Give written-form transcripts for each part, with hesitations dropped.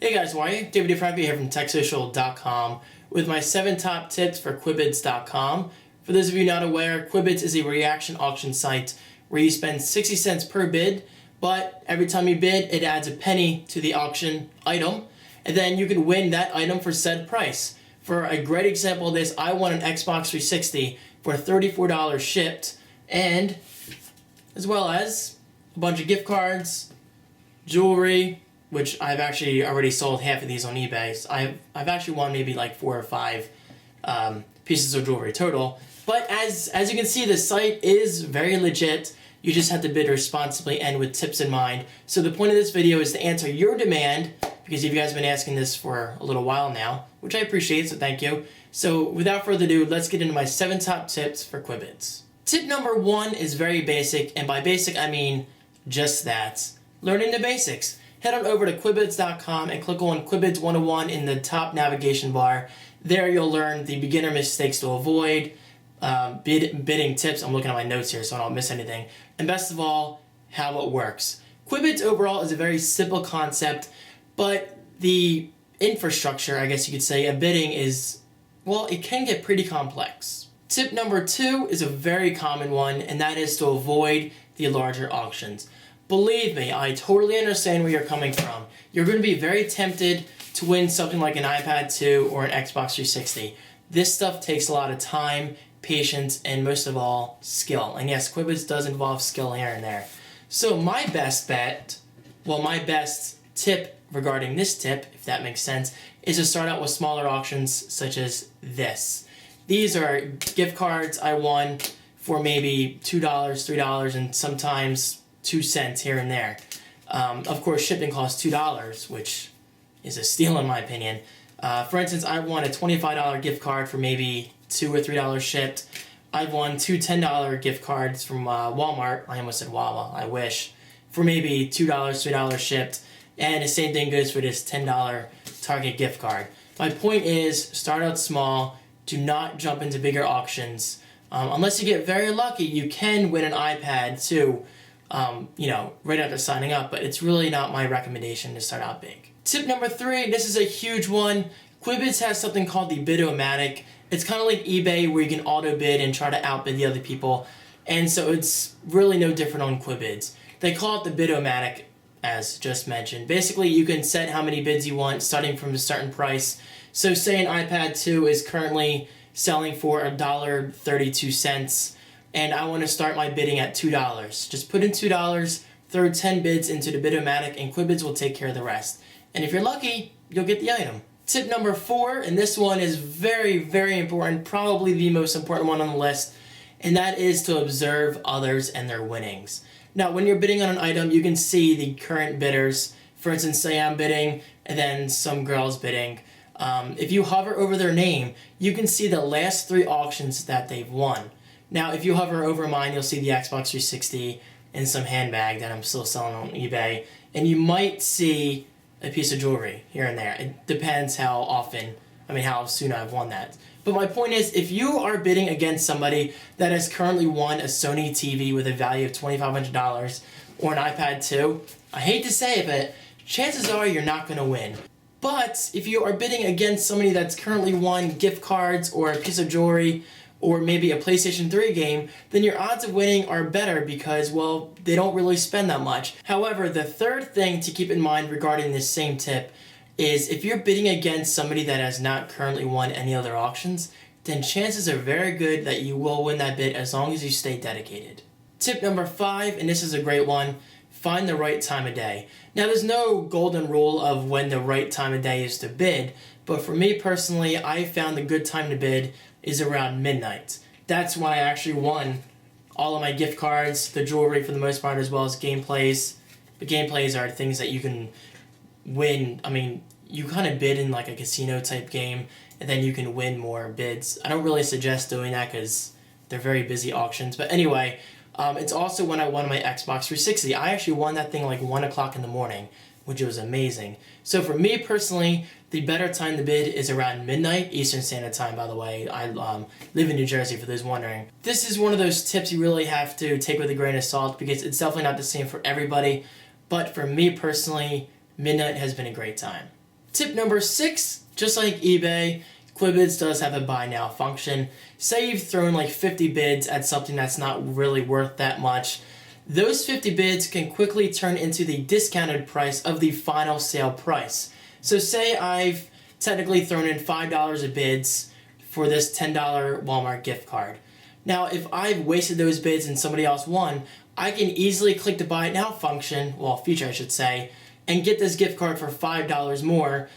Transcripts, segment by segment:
Hey guys, how are you? David Franco here from TechSocial.com with my 7 top tips for QuiBids.com. For those of you not aware, QuiBids is a reaction auction site where you spend 60 cents per bid, but every time you bid, it adds a penny to the auction item, and then you can win that item for said price. For a great example of this, I won an Xbox 360 for $34 shipped, and as well as a bunch of gift cards, jewelry, which I've actually already sold half of these on eBay. So I've actually won maybe like 4 or 5 pieces of jewelry total. But as you can see, the site is very legit. You just have to bid responsibly and with tips in mind. So the point of this video is to answer your demand, because you guys have been asking this for a little while now, which I appreciate, so thank you. So without further ado, let's get into my 7 top tips for QuiBids. Tip number 1 is very basic, and by basic I mean just that. Learning the basics. Head on over to QuiBids.com and click on QuiBids 101 in the top navigation bar. There you'll learn the beginner mistakes to avoid, bidding tips. I'm looking at my notes here so I don't miss anything. And best of all, how it works. QuiBids overall is a very simple concept, but the infrastructure, I guess you could say, of bidding is, well, it can get pretty complex. Tip number 2 is a very common one, and that is to avoid the larger auctions. Believe me, I totally understand where you're coming from. You're going to be very tempted to win something like an iPad 2 or an Xbox 360. This stuff takes a lot of time, patience, and most of all, skill. And yes, QuiBids does involve skill here and there. So my best bet, well, my best tip regarding this tip, if that makes sense, is to start out with smaller auctions such as this. These are gift cards I won for maybe $2, $3, and sometimes 2 cents here and there. Of course, shipping costs $2, which is a steal in my opinion. For instance, I won a $25 gift card for maybe $2 or $3 shipped. I've won 2 $10 gift cards from Walmart. I almost said Wawa, I wish. For maybe $2, $3 shipped. And the same thing goes for this $10 Target gift card. My point is, start out small. Do not jump into bigger auctions. Unless you get very lucky, you can win an iPad too. Right after signing up, but it's really not my recommendation to start out big. Tip number 3, this is a huge one. QuiBids has something called the Bid-O-Matic. It's kind of like eBay where you can auto bid and try to outbid the other people, and so it's really no different on QuiBids. They call it the Bid-O-Matic, as just mentioned. Basically, you can set how many bids you want starting from a certain price. So say an iPad 2 is currently selling for $1.32, and I want to start my bidding at $2. Just put in $2, throw 10 bids into the Bid-O-Matic, and QuiBids will take care of the rest. And if you're lucky, you'll get the item. Tip number 4, and this one is very, very important, probably the most important one on the list, and that is to observe others and their winnings. Now, when you're bidding on an item, you can see the current bidders. For instance, say I'm bidding, and then some girl's bidding. If you hover over their name, you can see the last 3 auctions that they've won. Now, if you hover over mine, you'll see the Xbox 360 and some handbag that I'm still selling on eBay. And you might see a piece of jewelry here and there. It depends how soon I've won that. But my point is, if you are bidding against somebody that has currently won a Sony TV with a value of $2,500 or an iPad 2, I hate to say it, but chances are you're not going to win. But if you are bidding against somebody that's currently won gift cards or a piece of jewelry, or maybe a PlayStation 3 game, then your odds of winning are better because, well, they don't really spend that much. However, the third thing to keep in mind regarding this same tip is if you're bidding against somebody that has not currently won any other auctions, then chances are very good that you will win that bid as long as you stay dedicated. Tip number 5, and this is a great one, find the right time of day. Now, there's no golden rule of when the right time of day is to bid, but for me personally, I found the good time to bid is around midnight. That's when I actually won all of my gift cards, the jewelry for the most part, as well as gameplays. The gameplays are things that you can win. I mean, you kind of bid in like a casino type game, and then you can win more bids. I don't really suggest doing that because they're very busy auctions. But anyway, it's also when I won my Xbox 360. I actually won that thing like 1 o'clock in the morning, which was amazing. So for me personally, the better time to bid is around midnight, Eastern Standard Time, by the way. I live in New Jersey, for those wondering. This is one of those tips you really have to take with a grain of salt because it's definitely not the same for everybody. But for me personally, midnight has been a great time. Tip number 6, just like eBay, QuiBids does have a buy now function. Say you've thrown like 50 bids at something that's not really worth that much. Those 50 bids can quickly turn into the discounted price of the final sale price. So say I've technically thrown in $5 of bids for this $10 Walmart gift card. Now, if I've wasted those bids and somebody else won, I can easily click the buy it now function, well, feature I should say, and get this gift card for $5 more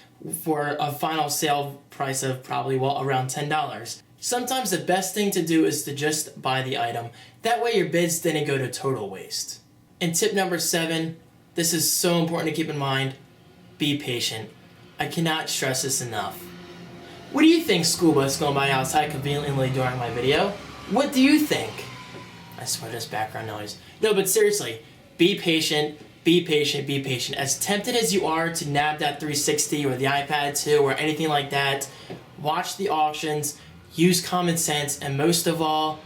for a final sale price of probably, well, around $10. Sometimes the best thing to do is to just buy the item. That way your bids didn't go to total waste. And tip number 7, this is so important to keep in mind, be patient. I cannot stress this enough. What do you think, school bus going by outside conveniently during my video? What do you think? I swear this background noise. No, but seriously, be patient, be patient, be patient. As tempted as you are to nab that 360 or the iPad 2 or anything like that, watch the auctions, use common sense, and most of all,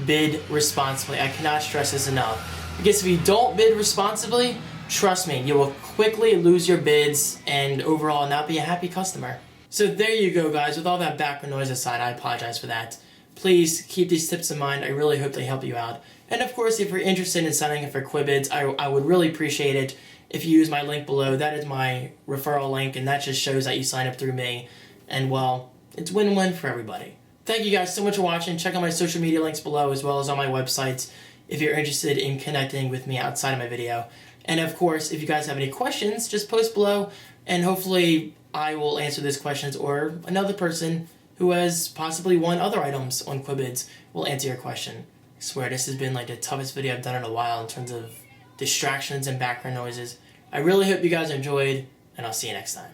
bid responsibly. I cannot stress this enough. Because if you don't bid responsibly, trust me, you will quickly lose your bids and overall not be a happy customer. So there you go, guys. With all that background noise aside, I apologize for that. Please keep these tips in mind. I really hope they help you out. And of course, if you're interested in signing up for QuiBids, I would really appreciate it if you use my link below. That is my referral link, and that just shows that you sign up through me. And well, it's win-win for everybody. Thank you guys so much for watching. Check out my social media links below as well as on my website if you're interested in connecting with me outside of my video. And of course, if you guys have any questions, just post below, and hopefully I will answer those questions, or another person who has possibly won other items on QuiBids will answer your question. I swear this has been like the toughest video I've done in a while in terms of distractions and background noises. I really hope you guys enjoyed, and I'll see you next time.